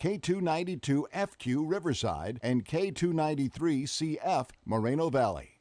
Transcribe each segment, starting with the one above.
K292FQ Riverside, and K293CF Moreno Valley.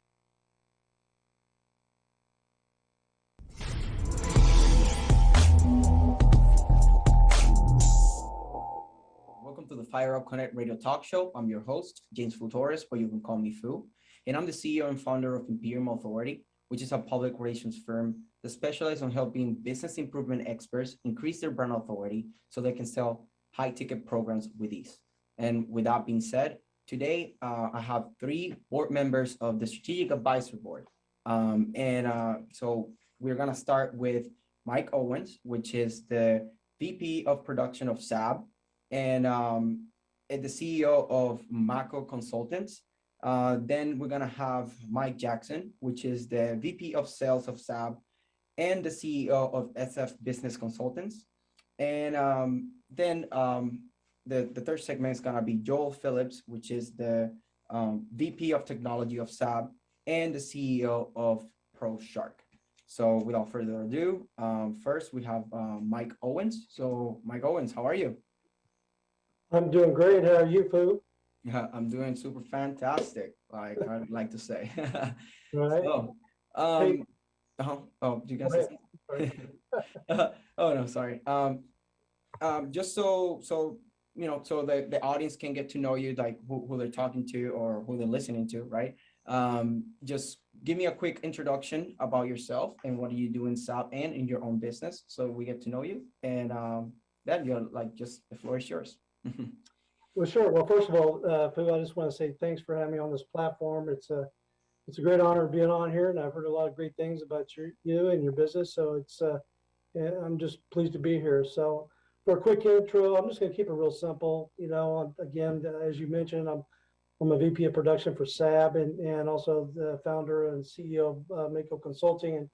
Welcome to the Fire Up Connect Radio Talk Show. I'm your host, James Flutores, but you can call me Fu. And I'm the CEO and founder of Imperium Authority, which is a public relations firm that specializes on helping business improvement experts increase their brand authority so they can sell high-ticket programs with ease. And with that being said, today I have 3 board members of the Strategic Advisory Board. So we're going to start with Mike Owens, which is the VP of Production of SAB and the CEO of Mako Consultants. Then we're going to have Mike Jackson, which is the VP of Sales of SAB and the CEO of SF Business Consultants. And then the third segment is going to be Joel Phillips, which is the VP of Technology of SAB and the CEO of ProShark. So without further ado, first we have Mike Owens. So Mike Owens, how are you? I'm doing great. How are you, Fu? Yeah, I'm doing super fantastic, like I'd like to say. Right. So, Hey, oh, do you guys go say ahead. Sorry. something? Oh no, sorry. Just so so the audience can get to know you, like who they're talking to or who they're listening to, right? Just give me a quick introduction about yourself and what do you do in SAP and in your own business, so we get to know you. And then you're like, just the floor is yours. Well, sure. Well, first of all, Fu, I just want to say thanks for having me on this platform. It's a great honor being on here, and I've heard a lot of great things about you and your business. So I'm just pleased to be here. So for a quick intro, I'm just going to keep it real simple. Again, as you mentioned, I'm a VP of production for SAB and also the founder and CEO of Mako Consulting. And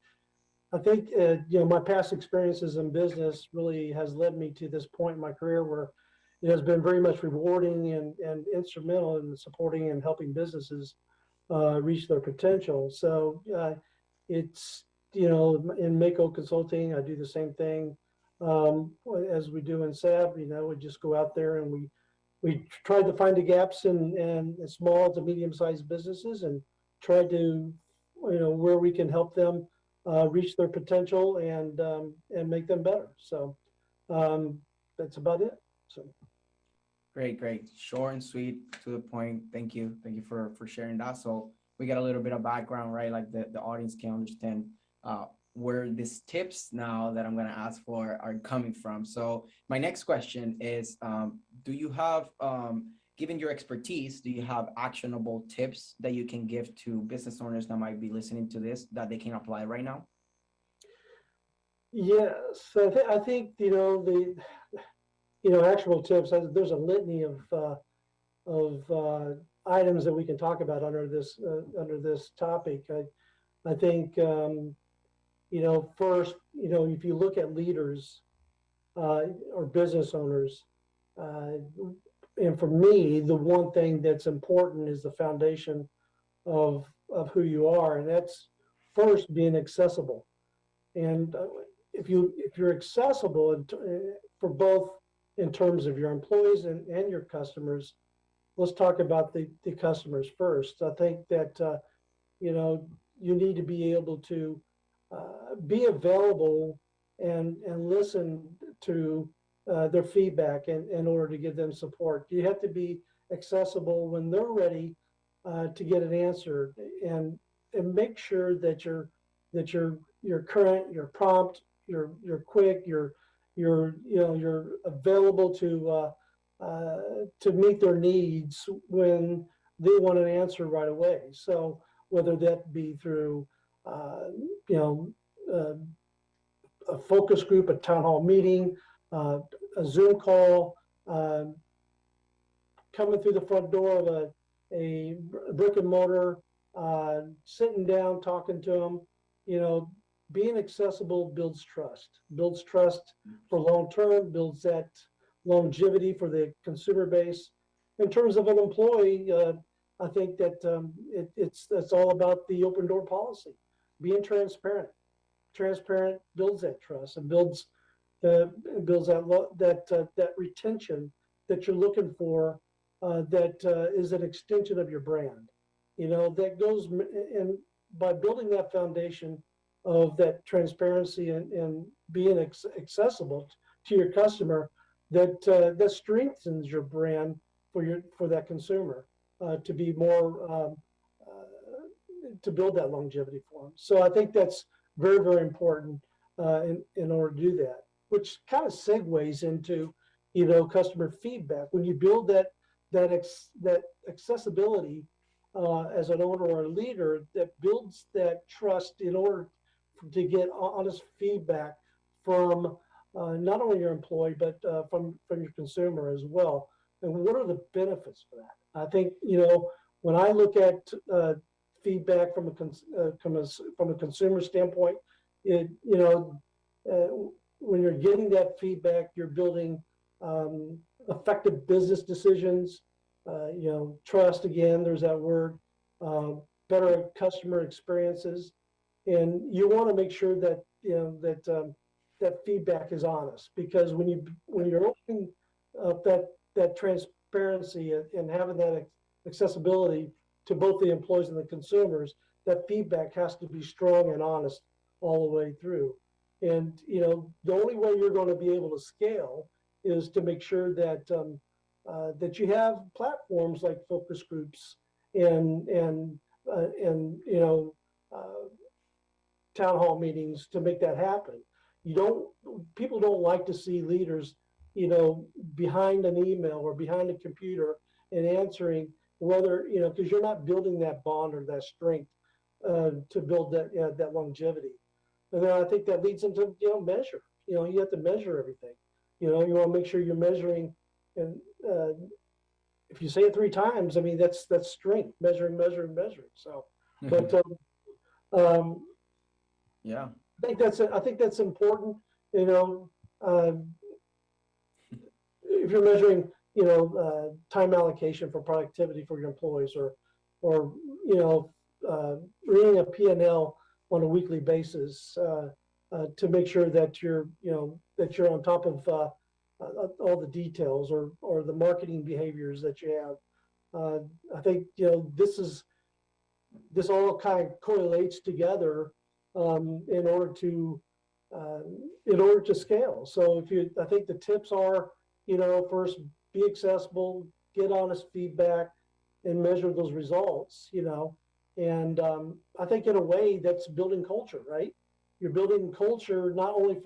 I think my past experiences in business really has led me to this point in my career where it has been very much rewarding and instrumental in supporting and helping businesses reach their potential. So it's, in Mako Consulting, I do the same thing as we do in SAB. We just go out there and we try to find the gaps in small to medium-sized businesses and try to, where we can help them reach their potential and make them better. So that's about it. So. Great. Short and sweet, to the point. Thank you for sharing that. So we get a little bit of background, right? Like the audience can understand where these tips now that I'm going to ask for are coming from. So my next question is, do you have, given your expertise, do you have actionable tips that you can give to business owners that might be listening to this that they can apply right now? Yes, I think actionable tips. There's a litany of items that we can talk about under this topic. I think first, if you look at leaders or business owners, and for me, the one thing that's important is the foundation of who you are, and that's first being accessible. And if you're accessible for both in terms of your employees and your customers, let's talk about the customers first. I think that you need to be able to be available and listen to their feedback in order to give them support. You have to be accessible when they're ready to get an answer, and make sure that you're current, you're prompt, you're quick, you're available to meet their needs when they want an answer right away. So whether that be through a focus group, a town hall meeting, a Zoom call, coming through the front door of a brick and mortar, sitting down, talking to them, being accessible builds trust for long term, builds that longevity for the consumer base. In terms of an employee, I think that it's all about the open door policy, being transparent. Transparent builds that trust and builds that retention that you're looking for that is an extension of your brand. That goes and by building that foundation of that transparency and being accessible to your customer, that strengthens your brand for that consumer to be more to build that longevity for them. So I think that's very, very important in order to do that, which kind of segues into, customer feedback. When you build that accessibility as an owner or a leader, that builds that trust in order to get honest feedback from not only your employee but from your consumer as well. And what are the benefits for that? I think when I look at feedback from a consumer standpoint, it when you're getting that feedback, you're building effective business decisions. Trust, again, there's that word. Better customer experiences, and you want to make sure that that feedback is honest, because when you're opening up that transparency and having that accessibility to both the employees and the consumers, that feedback has to be strong and honest all the way through. And the only way you're going to be able to scale is to make sure that that you have platforms like focus groups and town hall meetings to make that happen. People don't like to see leaders, behind an email or behind a computer and answering whether, because you're not building that bond or that strength to build that longevity. And then I think that leads into, measure. You have to measure everything. You want to make sure you're measuring, and if you say it 3 times, I mean, that's strength, measuring. So, but yeah, I think that's important. If you're measuring, time allocation for productivity for your employees, or reading a P&L on a weekly basis to make sure that you're on top of all the details or the marketing behaviors that you have. I think this all kind of correlates together in order to scale. So I think the tips are, first, be accessible, get honest feedback, and measure those results. And I think in a way that's building culture, right? You're building culture not only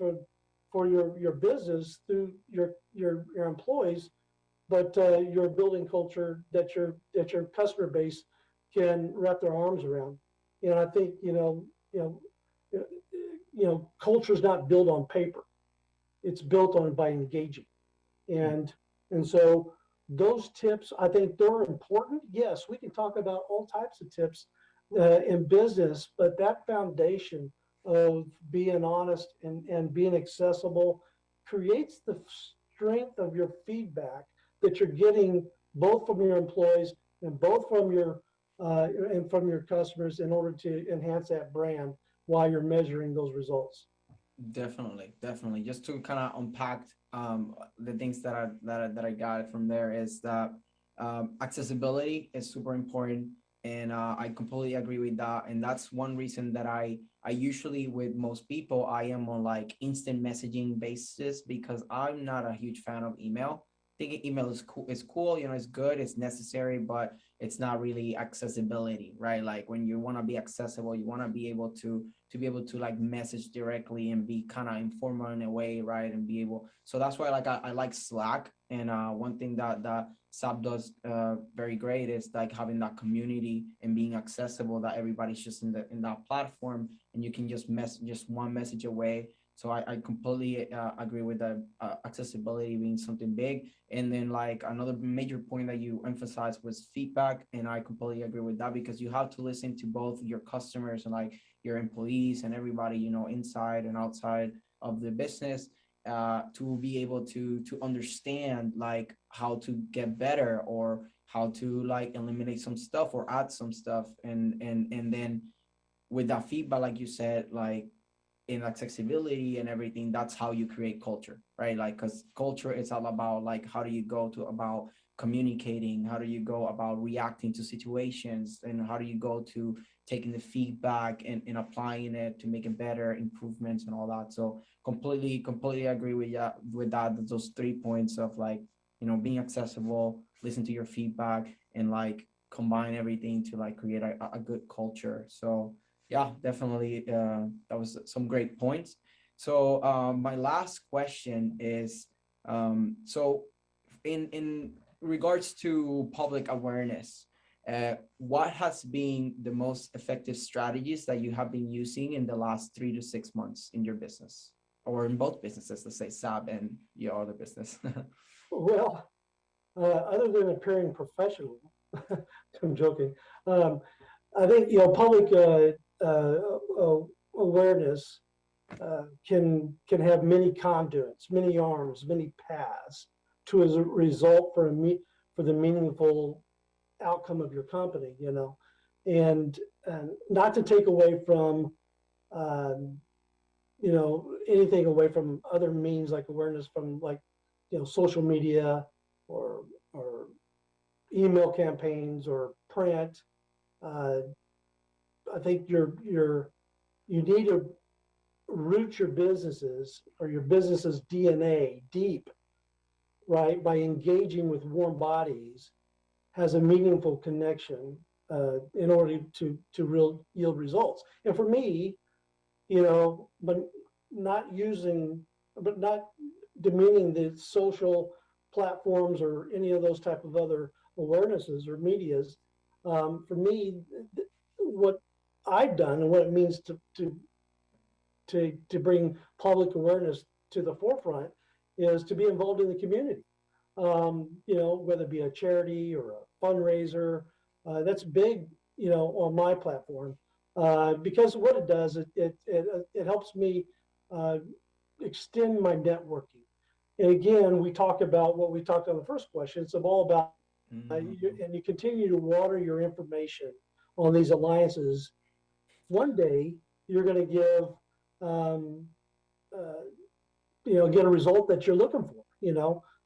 for your business through your employees, but you're building culture that your customer base can wrap their arms around. I think culture is not built on paper; it's built on by engaging, and so those tips, I think they're important. Yes, we can talk about all types of tips in business, but that foundation of being honest and being accessible creates the strength of your feedback that you're getting both from your employees and both from your customers in order to enhance that brand while you're measuring those results. Definitely. Just to kind of unpack the things that I got from there is that accessibility is super important, and I completely agree with that. And that's one reason that I usually, with most people, I am on like instant messaging basis, because I'm not a huge fan of email. I think email is cool. It's cool, it's good, it's necessary, but it's not really accessibility, right? Like when you want to be accessible, you want to be able to like message directly and be kind of informal in a way, right? And be able. So that's why I like Slack. And one thing that SAP does very great is like having that community and being accessible, that everybody's just in that platform, and you can just one message away. So I completely agree with the accessibility being something big. And then like another major point that you emphasized was feedback. And I completely agree with that, because you have to listen to both your customers and like your employees and everybody, inside and outside of the business to be able to understand like how to get better, or how to like eliminate some stuff or add some stuff. And then with that feedback, like you said, like in accessibility and everything, that's how you create culture, right? Like, because culture is all about like how do you go to about communicating, how do you go about reacting to situations, and how do you go to taking the feedback and applying it to making better improvements and all that. So completely agree with with that, those 3 points of like, being accessible, listen to your feedback, and like combine everything to like create a good culture. So yeah, definitely. That was some great points. So my last question is, so in regards to public awareness, what has been the most effective strategies that you have been using in the last 3 to 6 months in your business, or in both businesses, let's say SAB and your other business? Well, other than appearing professional, I'm joking. I think public awareness can have many conduits, many arms, many paths to as a result for the meaningful outcome of your company. And not to take away from um, anything away from other means like awareness from like social media or email campaigns or print. Uh, I think you need to root your businesses or your business's DNA deep, right? By engaging with warm bodies has a meaningful connection in order to yield results. And for me, but not using, but not demeaning the social platforms or any of those type of other awarenesses or medias. For me, what I've done and what it means to bring public awareness to the forefront is to be involved in the community. Whether it be a charity or a fundraiser, that's big, on my platform. Because what it does, it helps me uh, extend my networking. And again, we talk about what we talked on the first question. It's all about, and you continue to water your information on these alliances. One day, you're going to um, uh, get a result that you're looking for.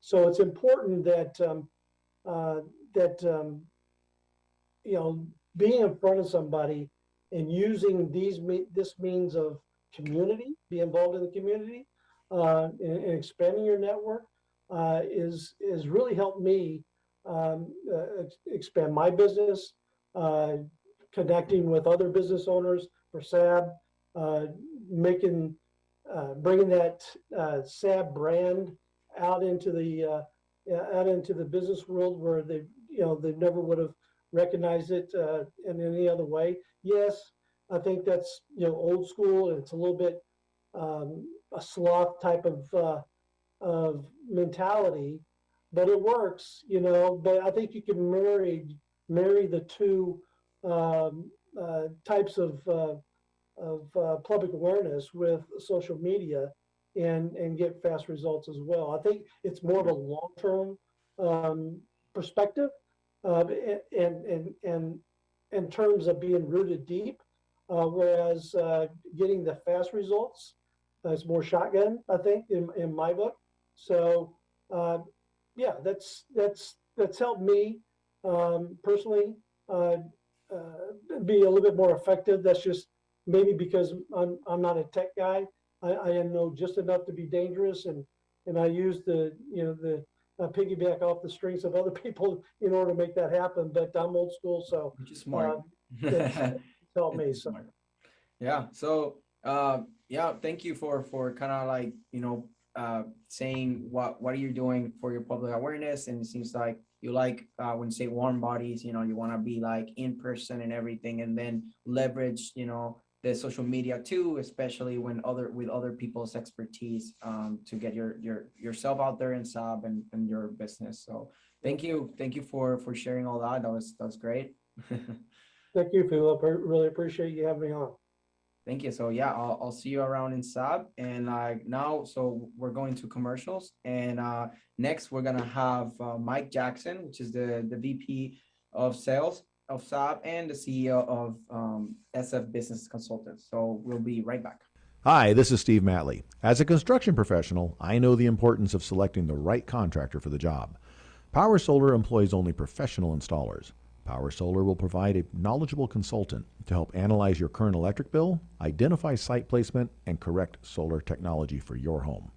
So it's important that uh, that being in front of somebody and using this means of community, be involved in the community, and expanding your network is really helped me expand my business, uh, connecting with other business owners for SAB, uh, making bringing that SAB brand out into the business world where they never would have recognized it in any other way. Yes, I think that's old school, and it's a little bit a sloth type of mentality, but it works. But I think you can marry the two types of public awareness with social media and get fast results as well. I think it's more of a long-term perspective, and in terms of being rooted deep, whereas getting the fast results is more shotgun, I think, in my book. So yeah, that's helped me personally be a little bit more effective. That's just maybe because I'm not a tech guy. I know just enough to be dangerous, and I use the piggyback off the strengths of other people in order to make that happen. But I'm old school, so Which is smart. it's helped me. It's So smart. Yeah. So yeah, thank you for kind of like, saying what are you doing for your public awareness. And it seems like you like when you say warm bodies, you want to be like in person and everything, and then leverage, the social media too, especially when with other people's expertise, to get yourself out there in SAB and your business. So thank you for sharing all that. That was great. thank you, Philip. I really appreciate you having me on. Thank you. So yeah, I'll see you around in SAB. And now, so we're going to commercials, and next we're gonna have Mike Jackson, which is the VP of Sales of SAB and the CEO of SF Business Consultants. So we'll be right back. Hi, this is Steve Matley. As a construction professional, I know the importance of selecting the right contractor for the job. Power Solar employs only professional installers. Power Solar will provide a knowledgeable consultant to help analyze your current electric bill, identify site placement, and correct solar technology for your home.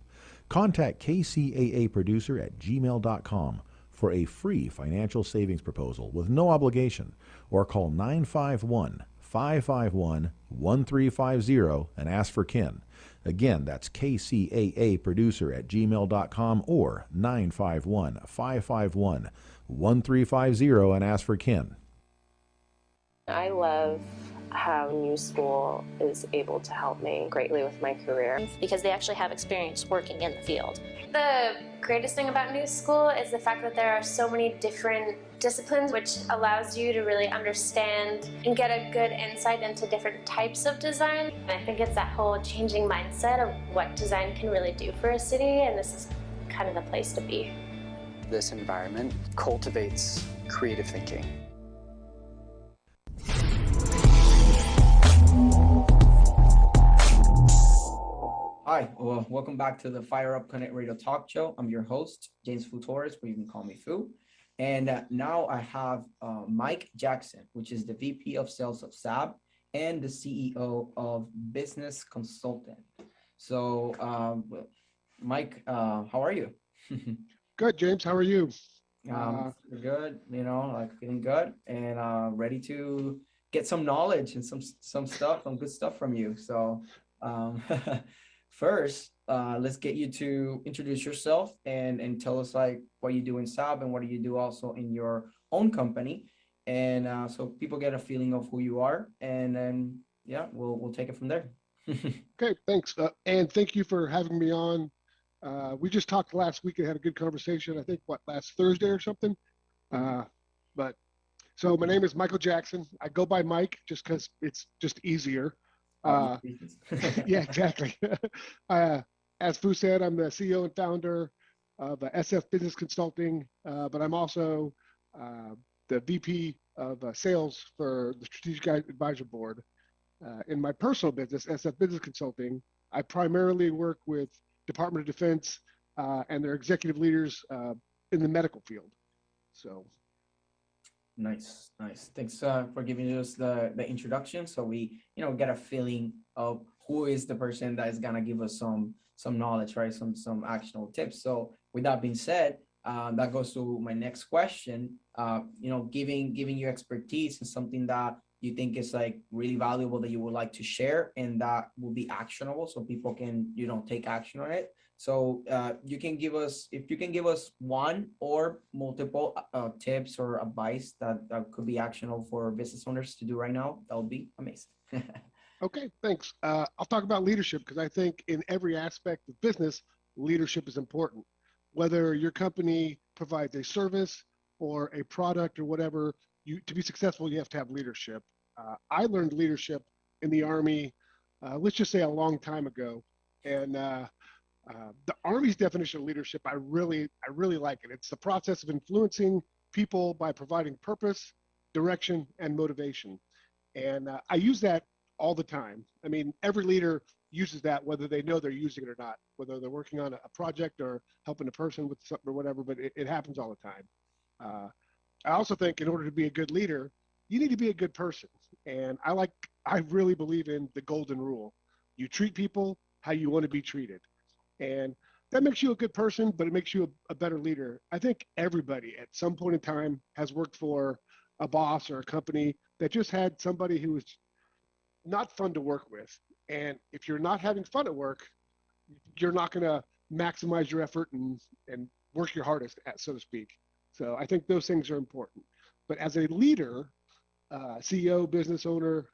Contact KCAA Producer at gmail.com for a free financial savings proposal with no obligation, or call 951-551-1350 and ask for Ken. Again, that's KCAA Producer at gmail.com or 951-551-1350 and ask for Ken. I love how New School is able to help me greatly with my career. Because they actually have experience working in the field. The greatest thing about New School is the fact that there are so many different disciplines, which allows you to really understand and get a good insight into different types of design. And I think it's that whole changing mindset of what design can really do for a city, and this is kind of the place to be. This environment cultivates creative thinking. Hi, well, welcome back to the Fire Up Connect Radio Talk Show. I'm your host, James Futores, but you can call me Fu. And now I have Mike Jackson, which is the VP of Sales of SAB and the CEO of Business Consultant. So, Mike, how are you? Good, James. How are you? We're good, feeling good and ready to get some knowledge and some stuff, some good stuff from you. So, first, let's get you to introduce yourself and tell us like what you do in SAB and what do you do also in your own company, and so people get a feeling of who you are, and then we'll take it from there. Okay, thanks, and thank you for having me on. We just talked last week and had a good conversation. I think last Thursday or something. But so my name is Michael Jackson. I go by Mike just because it's just easier. Yeah, exactly. As Fu said, I'm the CEO and founder of SF Business Consulting, but I'm also the VP of sales for the Strategic Advisor Board. In my personal business, SF Business Consulting, I primarily work with Department of Defense and their executive leaders in the medical field. So. Nice. Thanks for giving us the introduction, so we get a feeling of who is the person that is gonna give us some knowledge, right? Some actionable tips. So with that being said, that goes to my next question. Giving you expertise is something that you think is like really valuable that you would like to share and that will be actionable, so people can take action on it. So if you can give us one or multiple tips or advice that could be actionable for business owners to do right now, that would be amazing. Okay, thanks. I'll talk about leadership because I think in every aspect of business, leadership is important. Whether your company provides a service or a product or whatever, to be successful, you have to have leadership. I learned leadership in the Army, let's just say a long time ago. And the Army's definition of leadership, I really like it. It's the process of influencing people by providing purpose, direction, and motivation. And I use that all the time. I mean, every leader uses that, whether they know they're using it or not, whether they're working on a project or helping a person with something or whatever, but it happens all the time. I also think in order to be a good leader, you need to be a good person. And I really believe in the golden rule. You treat people how you want to be treated. And that makes you a good person, but it makes you a better leader. I think everybody at some point in time has worked for a boss or a company that just had somebody who was not fun to work with. And if you're not having fun at work, you're not going to maximize your effort and work your hardest, so to speak. So I think those things are important. But as a leader, CEO, business owner,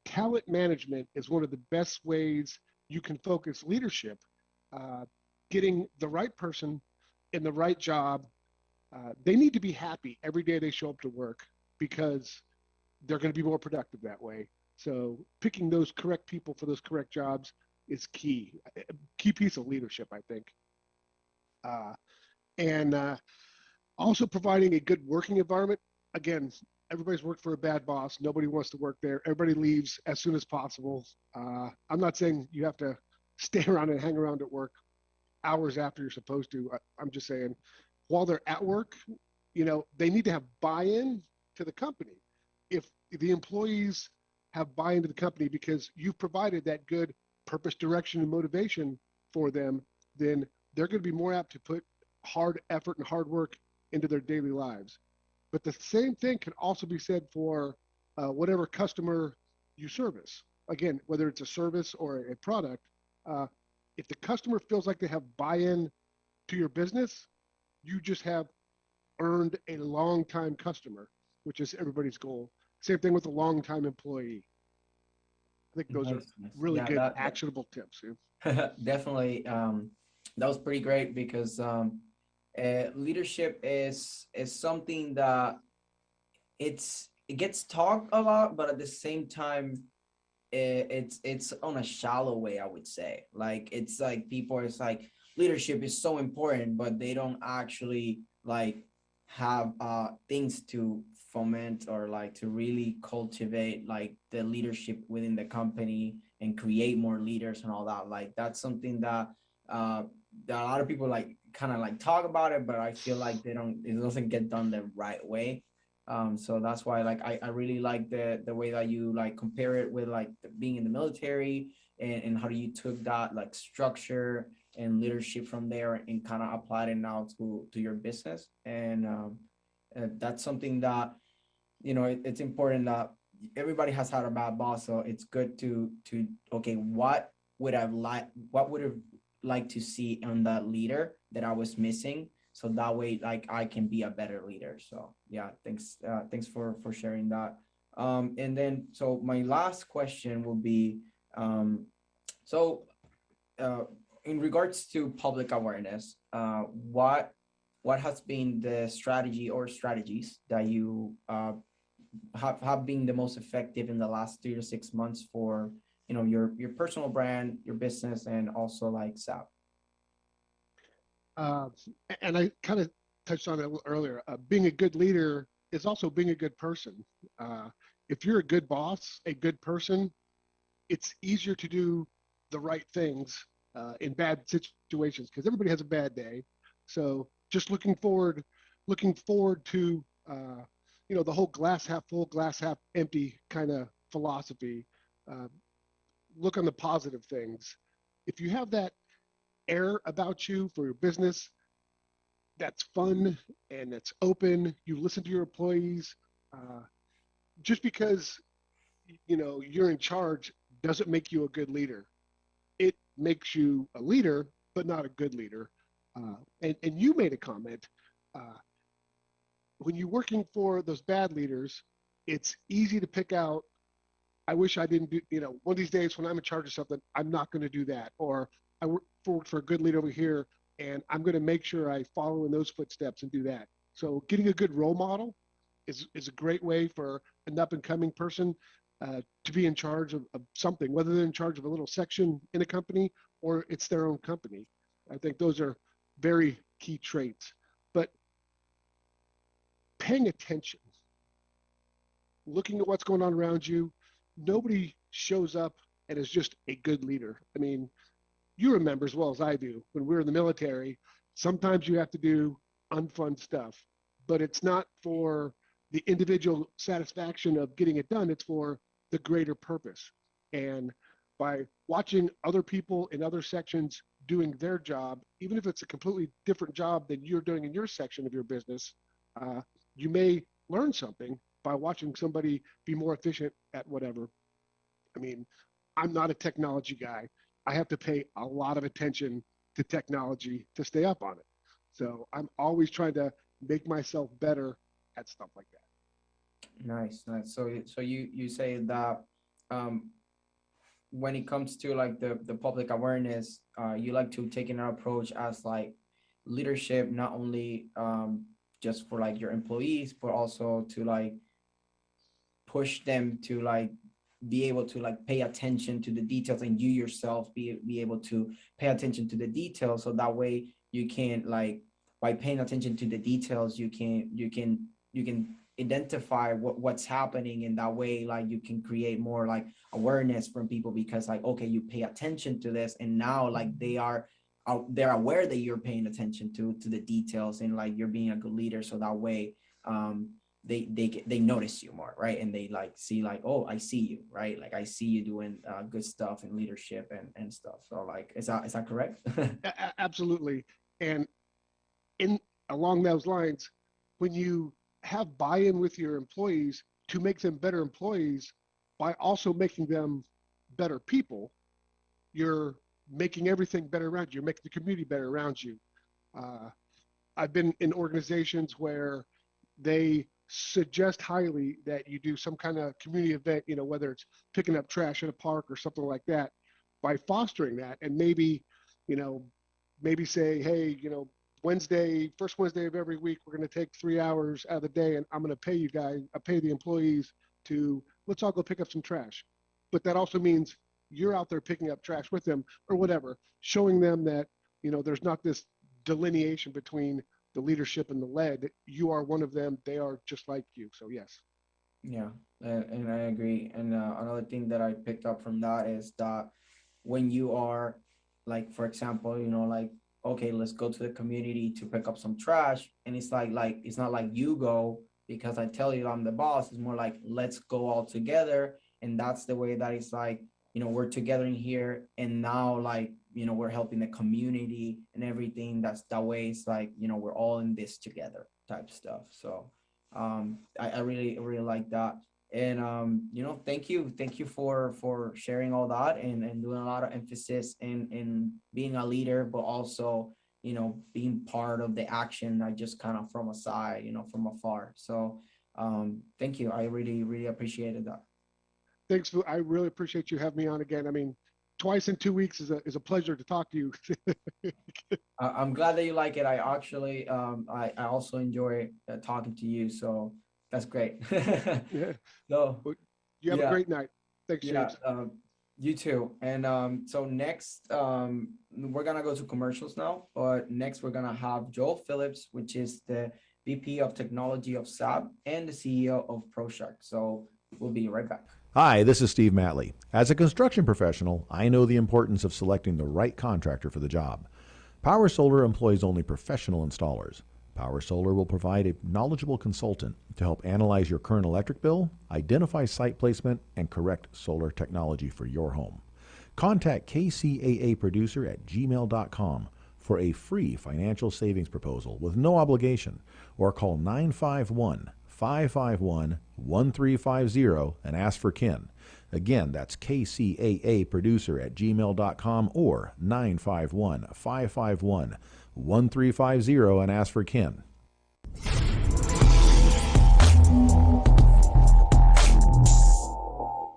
talent management is one of the best ways you can focus leadership. Getting the right person in the right job. They need to be happy every day they show up to work because they're going to be more productive that way. So picking those correct people for those correct jobs is key. A key piece of leadership, I think. And also providing a good working environment. Again, everybody's worked for a bad boss. Nobody wants to work there. Everybody leaves as soon as possible. I'm not saying you have to stay around and hang around at work hours after you're supposed to. I'm just saying while they're at work, they need to have buy-in to the company. If the employees have buy-in to the company because you've provided that good purpose, direction, and motivation for them, then they're going to be more apt to put hard effort and hard work into their daily lives. But the same thing can also be said for whatever customer you service. Again, whether it's a service or a product, if the customer feels like they have buy-in to your business, you just have earned a long-time customer, which is everybody's goal. Same thing with a long-time employee. I think those are really good actionable tips. Yeah. Definitely. That was pretty great because leadership is something that it gets talked a lot, but at the same time, it's on a shallow way, I would say. Like, it's like people are like, leadership is so important, but they don't actually like have things to foment or like to really cultivate like the leadership within the company and create more leaders and all that. Like, that's something that a lot of people like kind of like talk about it, but I feel like it doesn't get done the right way. So that's why like I really like the way that you like compare it with like being in the military and how you took that like structure and leadership from there and kind of applied it now to your business. And that's something that it's important that everybody has had a bad boss, so it's good to okay, what would have liked to see on that leader that I was missing, so that way like I can be a better leader. So yeah, thanks for sharing that. And then so my last question will be so in regards to public awareness, what has been the strategy or strategies that you have been the most effective in the last 3 to 6 months for your personal brand, your business, and also like SAP? And I kind of touched on it a little earlier. Being a good leader is also being a good person. If you're a good boss, a good person, it's easier to do the right things in bad situations because everybody has a bad day. So just looking forward to the whole glass half full, glass half empty kind of philosophy. Look on the positive things. If you have that air about you for your business that's fun and that's open, you listen to your employees, just because you're in charge doesn't make you a good leader. It makes you a leader but not a good leader. And you made a comment, when you're working for those bad leaders, it's easy to pick out, I wish I didn't do, one of these days when I'm in charge of something, I'm not going to do that. Or I work for a good leader over here, and I'm going to make sure I follow in those footsteps and do that. So getting a good role model is a great way for an up-and-coming person to be in charge of something, whether they're in charge of a little section in a company or it's their own company. I think those are very key traits. But paying attention, looking at what's going on around you, nobody shows up and is just a good leader. I mean, you remember as well as I do, when we were in the military, sometimes you have to do unfun stuff, but it's not for the individual satisfaction of getting it done. It's for the greater purpose. And by watching other people in other sections doing their job, even if it's a completely different job than you're doing in your section of your business, you may learn something by watching somebody be more efficient at whatever. I mean, I'm not a technology guy. I have to pay a lot of attention to technology to stay up on it. So I'm always trying to make myself better at stuff like that. Nice. So you say that when it comes to like the public awareness, you like to take an approach as like leadership, not only just for like your employees, but also to like push them to like be able to like pay attention to the details, and you yourself be able to pay attention to the details, so that way you can like, by paying attention to the details, you can identify what's happening, in that way like you can create more like awareness from people, because like, okay, you pay attention to this, and now like they're aware that you're paying attention to the details, and like you're being a good leader, so that way they notice you more, right? And they like see like, oh, I see you, right? Like I see you doing good stuff in leadership and stuff. So like, is that correct? Absolutely. And in along those lines, when you have buy-in with your employees to make them better employees by also making them better people, you're making everything better around you. You're making the community better around you. Uh, I've been in organizations where they suggest highly that you do some kind of community event, you know, whether it's picking up trash in a park or something like that, by fostering that. And maybe, you know, maybe say, hey, you know, first Wednesday of every week, we're going to take 3 hours out of the day, and I'm going to pay you guys, I pay the employees to, let's all go pick up some trash. But that also means you're out there picking up trash with them or whatever, showing them that, you know, there's not this delineation between the leadership and the led. You are one of them. They are just like you. So yes. Yeah, and I agree. And another thing that I picked up from that is that when you are like, for example, you know, like, okay, let's go to the community to pick up some trash, and it's like it's not like you go because I tell you I'm the boss. It's more like, let's go all together, and that's the way that it's like, you know, we're together in here, and now like, you know, we're helping the community and everything. That's that way. It's like, you know, we're all in this together type stuff. So I really like that. And you know, thank you for sharing all that, and doing a lot of emphasis in being a leader, but also, you know, being part of the action, not just kind of from a side, you know, from afar. So thank you. I really appreciated that. Thanks. I really appreciate you having me on again. I mean, twice in 2 weeks is a pleasure to talk to you. I'm glad that you like it. I actually I also enjoy talking to you, so that's great. Yeah. So Well, you have a yeah. great night. Thanks, Yeah, James. you too. And so next, we're gonna go to commercials now. But next, we're gonna have Joel Phillips, which is the VP of Technology of SAB and the CEO of ProShark. So we'll be right back. Hi, this is Steve Matley. As a construction professional, I know the importance of selecting the right contractor for the job. Power Solar employs only professional installers. Power Solar will provide a knowledgeable consultant to help analyze your current electric bill, identify site placement, and correct solar technology for your home. Contact KCAA Producer at gmail.com for a free financial savings proposal with no obligation, or call 951-551-1350 and ask for Ken. Again, that's KCAA Producer at gmail.com or 951-551-1350 and ask for Ken.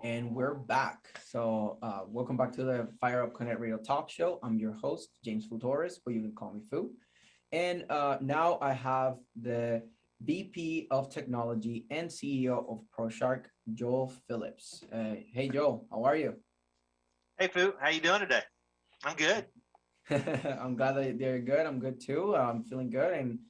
And we're back. So welcome back to the Fire Up Connect Radio Talk Show. I'm your host, James Futores, but you can call me Fu. And now I have the VP of Technology and CEO of ProShark, Joel Phillips. Hey, Joel, how are you? Hey, Fu, how you doing today? I'm good. I'm glad that they're good. I'm good too. I'm feeling good, and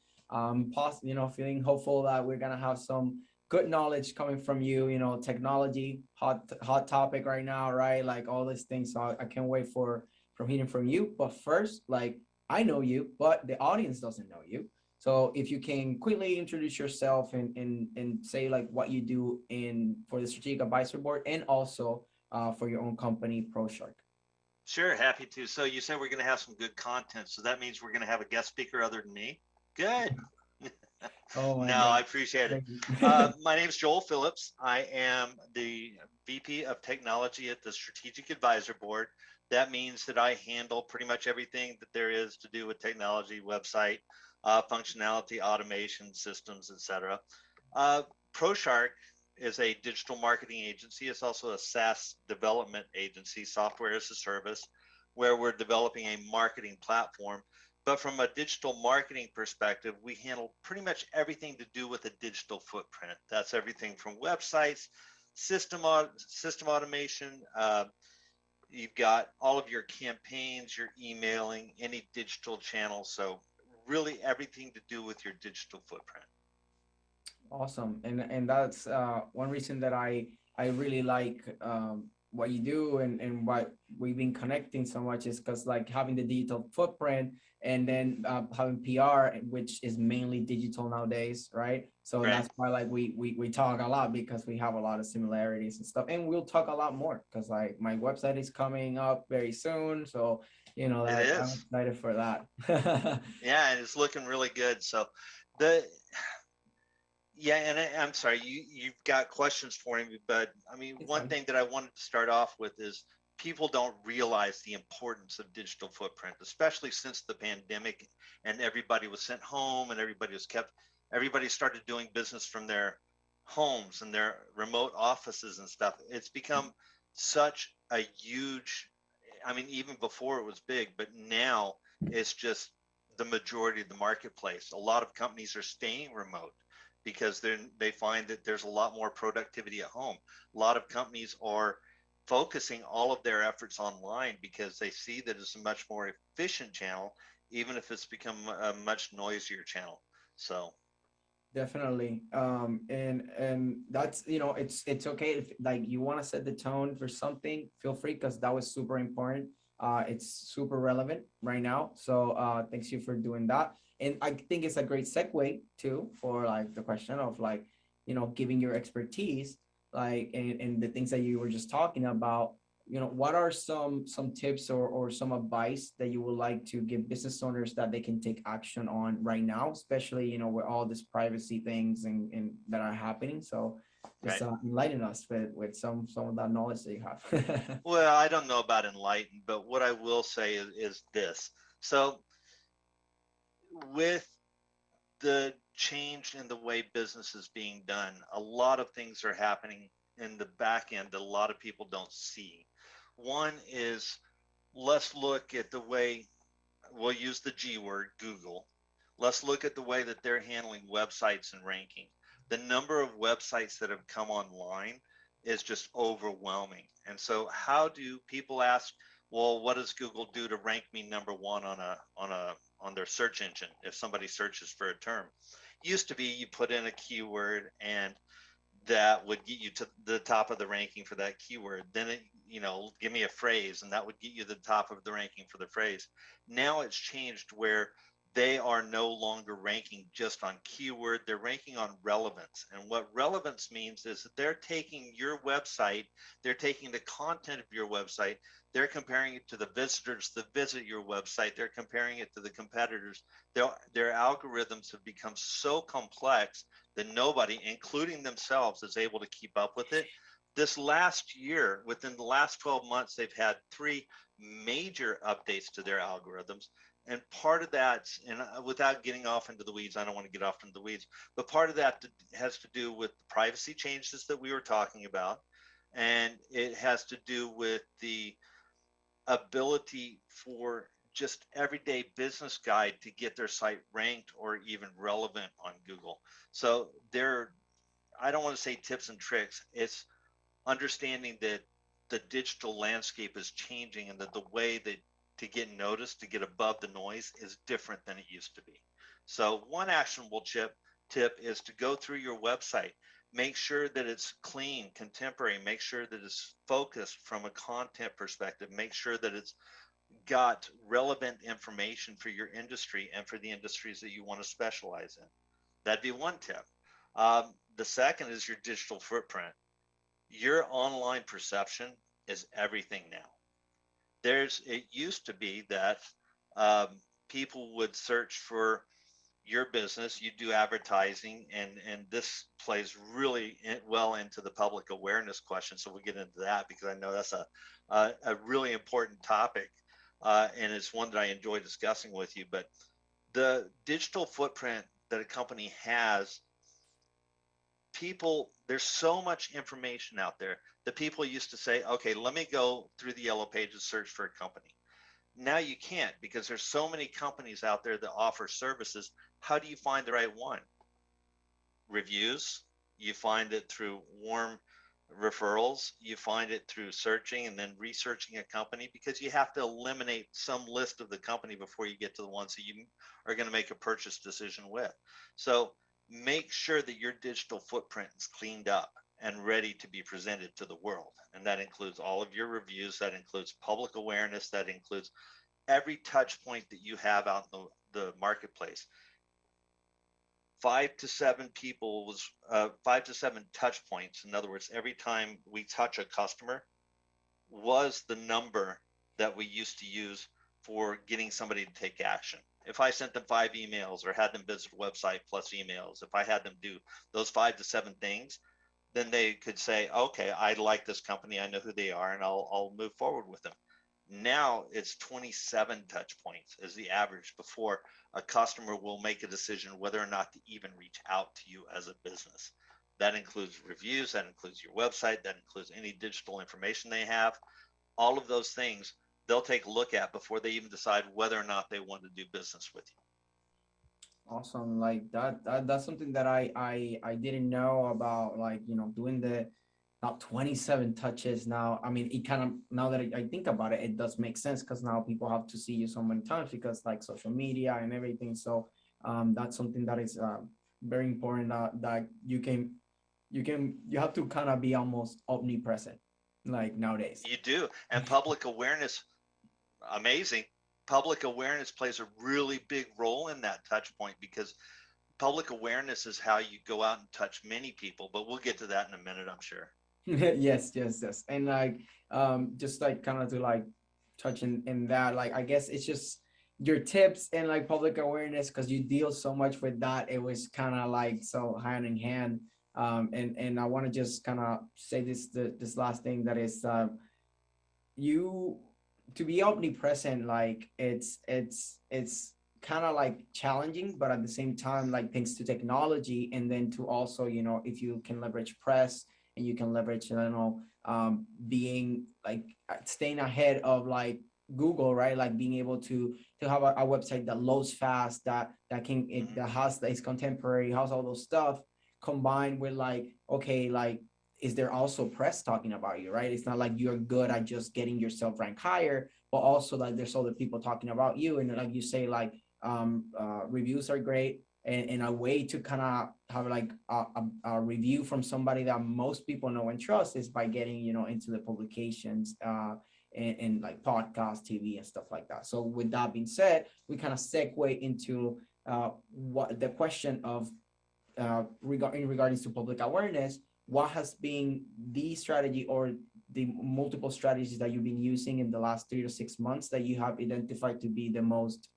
you know, feeling hopeful that we're gonna have some good knowledge coming from you. You know, technology, hot topic right now, right? Like all these things. So I can't wait from hearing from you. But first, like, I know you, but the audience doesn't know you. So if you can quickly introduce yourself and say like what you do for the Strategic Advisory Board, and also for your own company, ProShark. Sure, happy to. So you said we're going to have some good content. So that means we're going to have a guest speaker other than me. Good. Oh my No, God. I appreciate it. My name is Joel Phillips. I am the VP of Technology at the Strategic Advisor Board. That means that I handle pretty much everything that there is to do with technology, website, functionality, automation, systems, etc. ProShark is a digital marketing agency. It's also a SaaS development agency, software as a service, where we're developing a marketing platform. But from a digital marketing perspective, we handle pretty much everything to do with a digital footprint. That's everything from websites, system automation. You've got all of your campaigns, your emailing, any digital channel. So really everything to do with your digital footprint. Awesome. And that's one reason that I really like what you do and what we've been connecting so much is because like having the digital footprint and then having PR, which is mainly digital nowadays, right? So Right. that's why like we talk a lot because we have a lot of similarities and stuff. And we'll talk a lot more because like my website is coming up very soon. So you know It that I'm is. excited for that. Yeah, and it's looking really good. So the yeah, and I'm sorry, you've got questions for me, but I mean, It's one fine. thing that I wanted to start off with is people don't realize the importance of digital footprint, especially since the pandemic and everybody was sent home and everybody started doing business from their homes and their remote offices and stuff. It's become such a huge, I mean, even before it was big, but now it's just the majority of the marketplace. A lot of companies are staying remote because they find that there's a lot more productivity at home. A lot of companies are focusing all of their efforts online because they see that it's a much more efficient channel, even if it's become a much noisier channel. So, Definitely. And that's, you know, it's okay if like you want to set the tone for something, feel free because that was super important. It's super relevant right now. So thanks you for doing that. And I think it's a great segue too for like the question of like, you know, giving your expertise, like and the things that you were just talking about, you know, what are some tips or some advice that you would like to give business owners that they can take action on right now, especially, you know, with all these privacy things and that are happening. So just right. enlighten us with some of that knowledge that you have. Well, I don't know about enlightened, but what I will say is this. So, with the change in the way business is being done, a lot of things are happening in the back end that a lot of people don't see. One is, let's look at the way, we'll use the G word, Google. Let's look at the way that they're handling websites and ranking. The number of websites that have come online is just overwhelming. And so how do people ask, well, what does Google do to rank me number one on their search engine if somebody searches for a term? Used to be you put in a keyword and that would get you to the top of the ranking for that keyword. Then it, give me a phrase and that would get you to the top of the ranking for the phrase. Now it's changed where they are no longer ranking just on keyword, they're ranking on relevance. And what relevance means is that they're taking your website, they're taking the content of your website, they're comparing it to the visitors that visit your website, they're comparing it to the competitors. Their algorithms have become so complex that nobody, including themselves, is able to keep up with it. This last year, within the last 12 months, they've had 3 major updates to their algorithms. And part of that, and without getting off into the weeds, I don't want to get off into the weeds, but part of that has to do with the privacy changes that we were talking about. And it has to do with the ability for just everyday business guide to get their site ranked or even relevant on Google. So I don't want to say tips and tricks. It's understanding that the digital landscape is changing and that the way that to get noticed, to get above the noise is different than it used to be. So one actionable tip is to go through your website. Make sure that it's clean, contemporary. Make sure that it's focused from a content perspective. Make sure that it's got relevant information for your industry and for the industries that you want to specialize in. That'd be one tip. The second is your digital footprint. Your online perception is everything now. It used to be that people would search for your business, you do advertising, and this plays really well into the public awareness question. So we'll get into that because I know that's a really important topic, and it's one that I enjoy discussing with you. But the digital footprint that a company has, there's so much information out there that people used to say, okay, let me go through the yellow pages, search for a company. Now you can't because there's so many companies out there that offer services. How do you find the right one? Reviews. You find it through warm referrals. You find it through searching and then researching a company because you have to eliminate some list of the company before you get to the ones that you are going to make a purchase decision with. So make sure that your digital footprint is cleaned up and ready to be presented to the world. And that includes all of your reviews, that includes public awareness, that includes every touch point that you have out in the marketplace. 5 to 7 touch points. In other words, every time we touch a customer was the number that we used to use for getting somebody to take action. If I sent them 5 emails or had them visit a website plus emails, if I had them do those 5 to 7 things, then they could say, okay, I like this company, I know who they are, and I'll move forward with them. Now it's 27 touch points as the average before a customer will make a decision whether or not to even reach out to you as a business. That includes reviews, that includes your website, that includes any digital information they have. All of those things they'll take a look at before they even decide whether or not they want to do business with you. Awesome. Like that's something that I didn't know about, like, doing the not 27 touches now. I mean, it kind of, now that I think about it, it does make sense, because now people have to see you so many times because like social media and everything. So that's something that is very important, that you have to kind of be almost omnipresent like nowadays. You do. And public awareness, amazing. Public awareness plays a really big role in that touch point, because public awareness is how you go out and touch many people, but we'll get to that in a minute, I'm sure. Yes. And like just like kind of to like touch in that, like I guess it's just your tips and like public awareness, because you deal so much with that. It was kind of like so hand in hand. And I want to just kind of say this last thing, that is you to be omnipresent, like it's kind of like challenging, but at the same time, like thanks to technology, and then to also, if you can leverage press, and you can leverage, being like staying ahead of like Google, right? Like being able to have a website that loads fast, that has, that is contemporary, has all those stuff, combined with like, okay, like, is there also press talking about you, right? It's not like you're good at just getting yourself ranked higher, but also like there's other people talking about you. And like you say, like reviews are great, and a way to kind of have like a review from somebody that most people know and trust is by getting, into the publications and like podcast, TV, and stuff like that. So with that being said, we kind of segue into what the question of regarding to public awareness. What has been the strategy or the multiple strategies that you've been using in the last 3 to 6 months that you have identified to be the most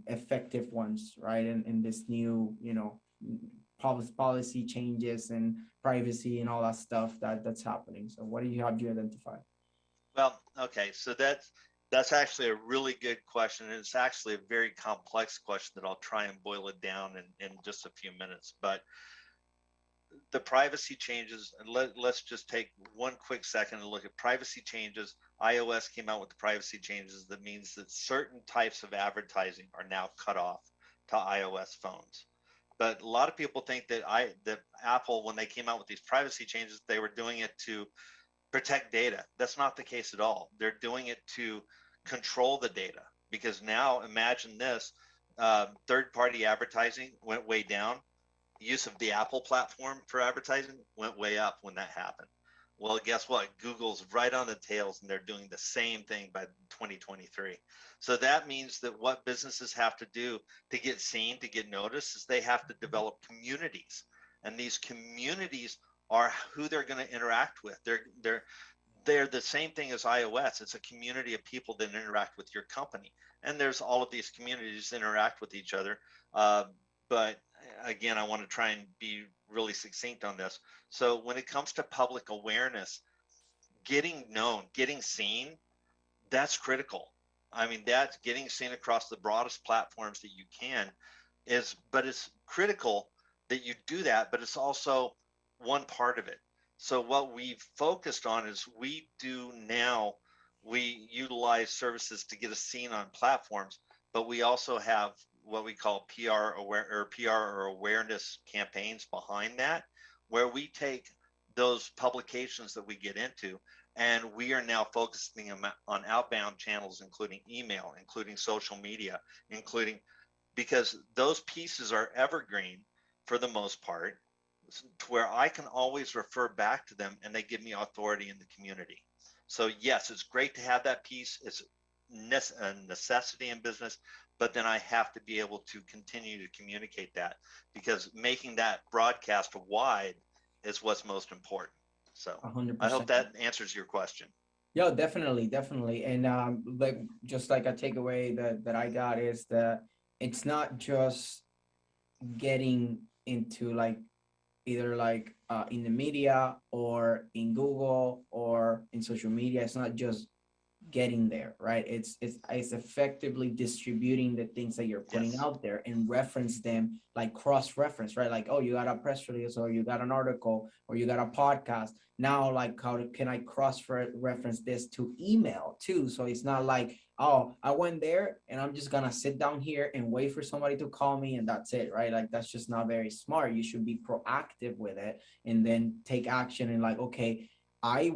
effective ones, right? In this new, policy changes and privacy and all that stuff that's happening. So what have you identified? Well, okay, so that's actually a really good question, and it's actually a very complex question that I'll try and boil it down in just a few minutes. But the privacy changes, and let's just take one quick second and look at privacy changes. iOS came out with the privacy changes that means that certain types of advertising are now cut off to iOS phones. But a lot of people think that Apple, when they came out with these privacy changes, they were doing it to protect data. That's not the case at all. They're doing it to control the data, because now imagine this, third-party advertising went way down. Use of the Apple platform for advertising went way up when that happened. Well, guess what? Google's right on the tails, and they're doing the same thing by 2023. So that means that what businesses have to do to get seen, to get noticed, is they have to develop communities. And these communities are who they're going to interact with. They're the same thing as iOS. It's a community of people that interact with your company. And there's all of these communities that interact with each other. But again, I want to try and be really succinct on this. So when it comes to public awareness, getting known, getting seen, that's critical. I mean, that's getting seen across the broadest platforms that you can but it's critical that you do that, but it's also one part of it. So what we've focused on is we utilize services to get us seen on platforms, but we also have what we call PR or awareness campaigns behind that, where we take those publications that we get into, and we are now focusing on outbound channels, including email, including social media, because those pieces are evergreen for the most part, to where I can always refer back to them and they give me authority in the community. So yes, it's great to have that piece. It's a necessity in business, but then I have to be able to continue to communicate that, because making that broadcast wide is what's most important. So 100%. I hope that answers your question. Yeah, definitely. And like just like a takeaway that I got is that it's not just getting into like either like in the media or in Google or in social media. It's not just getting there, right? It's effectively distributing the things that you're putting Yes. out there and reference them, like cross-reference, right? Like, oh, you got a press release or you got an article or you got a podcast. Now, like, how can I cross-reference this to email too? So it's not like, oh, I went there and I'm just gonna sit down here and wait for somebody to call me and that's it, right? Like, that's just not very smart. You should be proactive with it and then take action and like, okay, I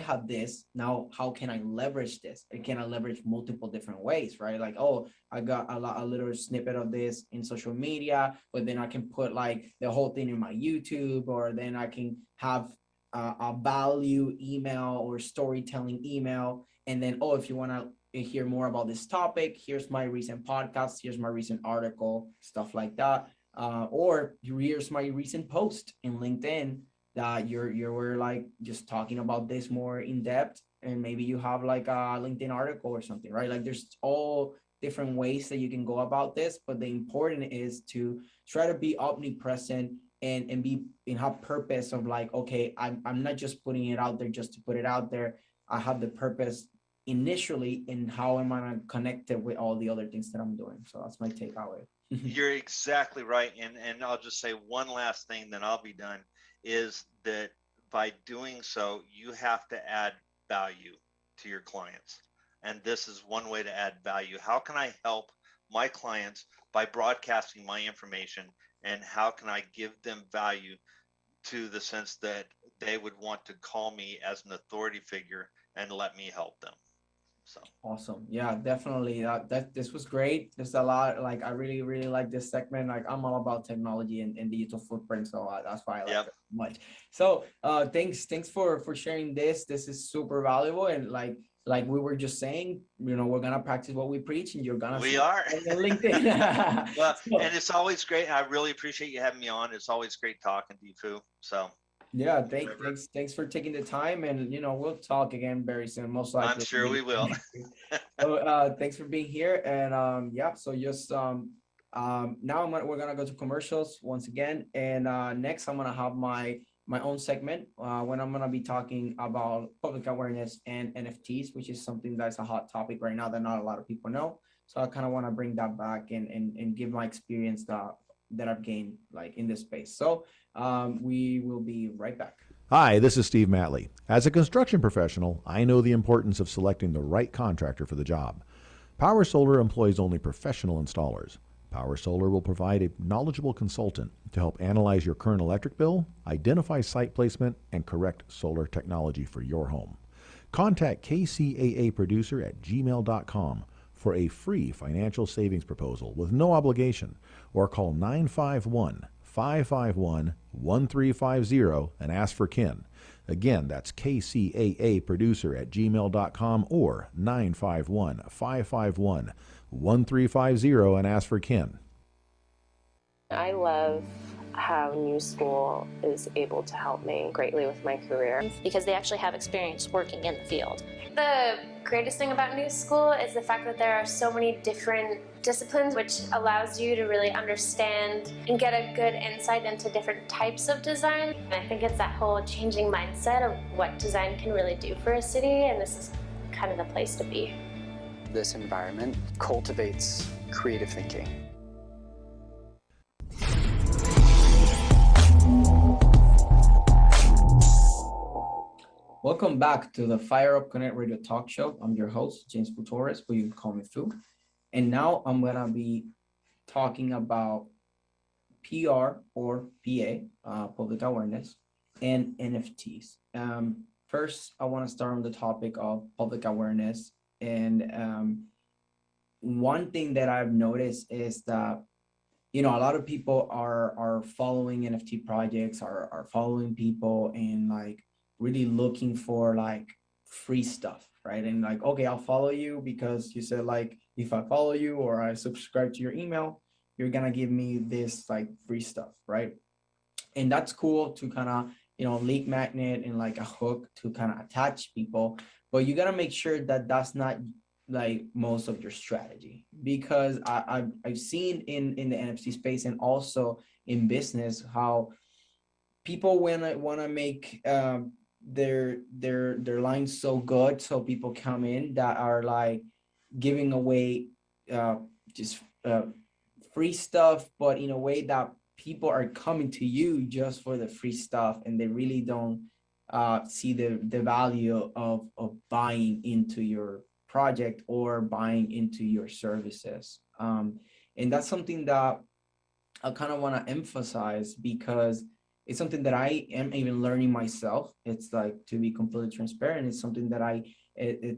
have this now. How can I leverage this? Can I leverage multiple different ways, right? Like, oh, I got a little snippet of this in social media, but then I can put like the whole thing in my YouTube, or then I can have a value email or storytelling email. And then, oh, if you want to hear more about this topic, here's my recent podcast, here's my recent article, stuff like that. Or here's my recent post in LinkedIn that you were like just talking about this more in depth, and maybe you have like a LinkedIn article or something, right? Like there's all different ways that you can go about this, but the important is to try to be omnipresent and be and have purpose of like, okay, I'm not just putting it out there just to put it out there. I have the purpose initially in how am I gonna connect it with all the other things that I'm doing. So that's my takeaway. You're exactly right. And I'll just say one last thing, then I'll be done, is that by doing so, you have to add value to your clients. And this is one way to add value. How can I help my clients by broadcasting my information? And how can I give them value to the sense that they would want to call me as an authority figure and let me help them? So awesome. Yeah, definitely. That this was great. There's a lot, like I really like this segment. Like I'm all about technology and digital footprint, so that's why I like it so much. So thanks for sharing this. This is super valuable, and like we were just saying, you know, we're gonna practice what we preach, and you're gonna we are on LinkedIn. Well, and it's always great. I really appreciate you having me on. It's always great talking to you, Fu. So yeah, thanks for taking the time, and you know, we'll talk again very soon, most likely. I'm sure we will. So thanks for being here, and yeah, so just now we're gonna go to commercials once again, and next I'm gonna have my own segment when I'm gonna be talking about public awareness and NFTs, which is something that's a hot topic right now that not a lot of people know. So I kind of want to bring that back and give my experience that I've gained like in this space. So we will be right back. Hi, this is Steve Matley. As a construction professional, I know the importance of selecting the right contractor for the job. Power Solar employs only professional installers. Power Solar will provide a knowledgeable consultant to help analyze your current electric bill, identify site placement, and correct solar technology for your home. Contact KCAA producer at gmail.com for a free financial savings proposal with no obligation, or call 951-551-1350 and ask for Ken. Again, that's KCAA producer at gmail.com or 951-551-1350 and ask for Ken. I love how New School is able to help me greatly with my career. Because they actually have experience working in the field. The greatest thing about New School is the fact that there are so many different disciplines, which allows you to really understand and get a good insight into different types of design. And I think it's that whole changing mindset of what design can really do for a city, and this is kind of the place to be. This environment cultivates creative thinking. Welcome back to the Fire Up Connect Radio Talk Show. I'm your host, James Torres, but you can call me Fu. And now I'm going to be talking about PR or PA, public awareness, and NFTs. First, I want to start on the topic of public awareness. And one thing that I've noticed is that you know, a lot of people are following NFT projects, are following people and like really looking for like free stuff, right? And like, okay, I'll follow you because you said like if I follow you or I subscribe to your email, you're gonna give me this like free stuff, right? And that's cool to kind of, you know, lead magnet and like a hook to kind of attach people, but you got to make sure that that's not like most of your strategy, because I've seen in the NFT space and also in business how people want to make their lines so good so people come in that are like giving away uh just free stuff, but in a way that people are coming to you just for the free stuff and they really don't see the value of buying into your project or buying into your services. And that's something that I kind of want to emphasize because it's something that I am even learning myself. It's like, to be completely transparent, it's something that it's